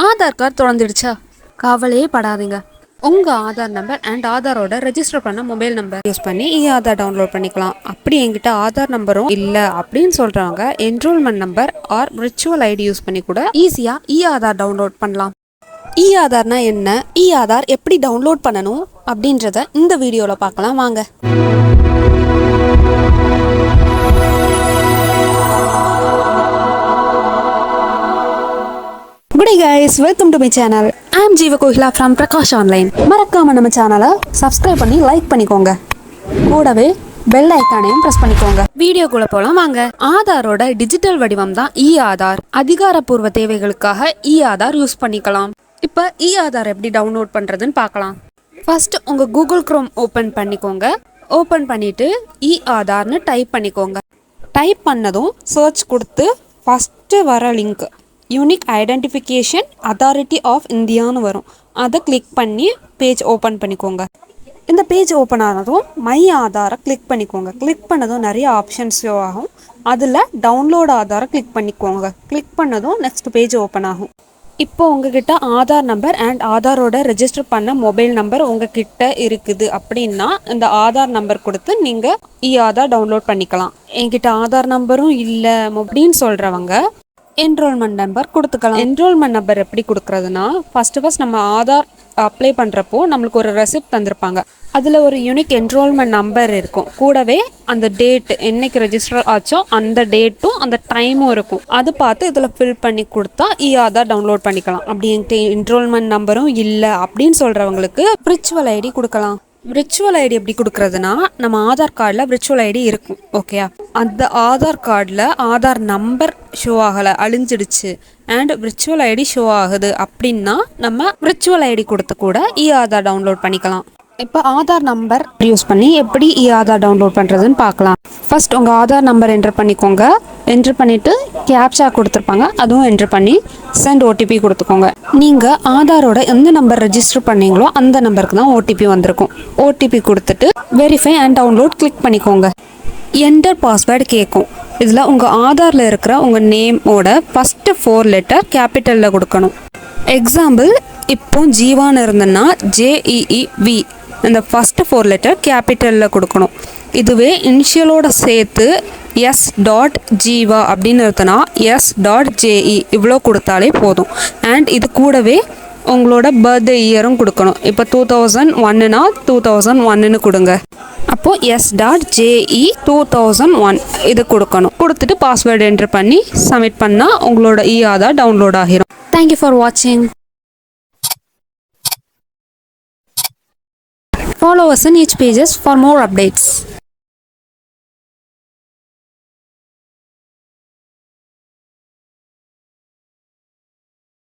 Aadhaar card திறந்துடுச்சா? கவலையே படாதீங்க. உங்கள் ஆதார் நம்பர் அண்ட் ஆதாரோட ரெஜிஸ்டர் பண்ண மொபைல் நம்பர் யூஸ் பண்ணி e-Aadhar டவுன்லோட் பண்ணிக்கலாம். அப்படி என்கிட்ட ஆதார் நம்பரும் இல்லை அப்படின்னு சொல்கிறவங்க enrolment number or virtual ID use பண்ணி கூட ஈஸியாக e-Aadhar டவுன்லோட் பண்ணலாம். e-Aadharனா என்ன, e-Aadhar எப்படி டவுன்லோட் பண்ணணும் அப்படின்றத இந்த வீடியோவில் பார்க்கலாம் வாங்க. Good day guys, welcome to my channel. I am Jeeva Kohila from PrakaZ Online. மறக்காம நம்ம சேனலை சப்ஸ்கிரைப் பண்ணி லைக் பண்ணிக்கோங்க. கூடவே பெல் ஐகானையும் பிரஸ் பண்ணிக்கோங்க. வீடியோக்குள்ள போலாம் வாங்க. ஆதாரோட டிஜிட்டல் வடிவம் தான் e-Aadhar. அதிகாரப்பூர்வ தேவைகளுக்காக e-Aadhar யூஸ் பண்ணிக்கலாம். இப்போ e-Aadhar எப்படி டவுன்லோட் பண்றதுன்னு பார்க்கலாம். ஃபர்ஸ்ட் உங்க கூகுள் குரோம் ஓபன் பண்ணிக்கோங்க. ஓபன் பண்ணிட்டு e-Aadharனு டைப் பண்ணிக்கோங்க. டைப் பண்ணதும் சர்ச் கொடுத்து ஃபர்ஸ்ட் வர link unique identification authority of இந்தியான்னு வரும். அதை கிளிக் பண்ணி பேஜ் ஓப்பன் பண்ணிக்கோங்க. இந்த பேஜ் ஓப்பன் ஆனதும் மை ஆதாரை கிளிக் பண்ணிக்கோங்க. கிளிக் பண்ணதும் நிறைய ஆப்ஷன்ஸ் ஷோ ஆகும். அதில் டவுன்லோட் ஆதாரை கிளிக் பண்ணிக்கோங்க. கிளிக் பண்ணதும் நெக்ஸ்ட் பேஜ் ஓப்பன் ஆகும். இப்போ உங்ககிட்ட ஆதார் நம்பர் அண்ட் ஆதாரோட ரெஜிஸ்டர் பண்ண மொபைல் நம்பர் உங்ககிட்ட இருக்குது அப்படின்னா இந்த ஆதார் நம்பர் கொடுத்து நீங்கள் e-Aadhar டவுன்லோட் பண்ணிக்கலாம். என்கிட்ட ஆதார் நம்பரும் இல்லை அப்படின்னு சொல்கிறவங்க என்ரோல்மெண்ட் நம்பர் கொடுத்துக்கலாம். என்ரோல்மெண்ட் நம்பர் எப்படி கொடுக்குறதுனா ஃபர்ஸ்ட் நம்ம ஆதார் அப்ளை பண்ணுறப்போ நம்மளுக்கு ஒரு ரெசிப்ட் தந்திருப்பாங்க. அதில் ஒரு யூனிக் என்ரோல்மெண்ட் நம்பர் இருக்கும். கூடவே அந்த டேட் என்னைக்கு ரெஜிஸ்டர் ஆச்சோ அந்த டேட்டும் அந்த டைமும் இருக்கும். அது பார்த்து இதில் ஃபில் பண்ணி கொடுத்தா e-Aadhar டவுன்லோட் பண்ணிக்கலாம். அப்படி என்கிட்ட என்ரோல்மெண்ட் நம்பரும் இல்லை அப்படின்னு சொல்கிறவங்களுக்கு விர்ச்சுவல் ஐடி கொடுக்கலாம். விர்ச்சுவல் ஐடி எப்படி கொடுக்குறதுனா நம்ம ஆதார் கார்டில் விர்ச்சுவல் ஐடி இருக்கும். ஓகேயா, அந்த ஆதார் கார்டில் ஆதார் நம்பர் ஷோ ஆகலை, அழிஞ்சிடுச்சு அண்ட் விர்ச்சுவல் ஐடி ஷோ ஆகுது அப்படின்னா நம்ம விர்ச்சுவல் ஐடி கொடுத்து கூட e-Aadhar டவுன்லோட் பண்ணிக்கலாம். இப்போ ஆதார் நம்பர் யூஸ் பண்ணி எப்படி e-Aadhar டவுன்லோட் பண்ணுறதுன்னு பார்க்கலாம். ஃபர்ஸ்ட் உங்கள் ஆதார் நம்பர் என்ட்ரு பண்ணிக்கோங்க. என்ட்ரு பண்ணிவிட்டு கேப்சா கொடுத்துருப்பாங்க, அதுவும் என்ட்ரு பண்ணி சென்ட் ஓடிபி கொடுத்துக்கோங்க. நீங்கள் ஆதாரோட எந்த நம்பர் ரெஜிஸ்டர் பண்ணீங்களோ அந்த நம்பருக்கு தான் ஓடிபி வந்திருக்கும். ஓடிபி கொடுத்துட்டு வெரிஃபை அண்ட் டவுன்லோட் கிளிக் பண்ணிக்கோங்க. என்டர் பாஸ்வேர்டு கேட்கும். இதில் உங்கள் ஆதாரில் இருக்கிற உங்கள் நேமோட ஃபஸ்ட்டு 4 லெட்டர் கேபிட்டலில் கொடுக்கணும். எக்ஸாம்பிள் இப்போ ஜீவான்னு இருந்ததுன்னா JEEV இந்த ஃபஸ்ட்டு 4 லெட்டர் கேபிட்டலில் கொடுக்கணும். இதுவே இனிஷியலோட சேர்த்து S.Jeeva அப்படின்னு இருக்குன்னா S.JE இவ்வளோ கொடுத்தாலே போதும். அண்ட் இது கூடவே உங்களோட பர்த்டே இயரும் கொடுக்கணும். இப்போ 2001னா 2001ன்னு கொடுங்க. அப்போது S.JE 2001 இது கொடுக்கணும். கொடுத்துட்டு பாஸ்வேர்டு என்ட்ரு பண்ணி சப்மிட் பண்ணால் உங்களோட e-Aadhar டவுன்லோட் ஆகிரும். தேங்க்யூ ஃபார் வாட்சிங். Follow us in each pages for more updates.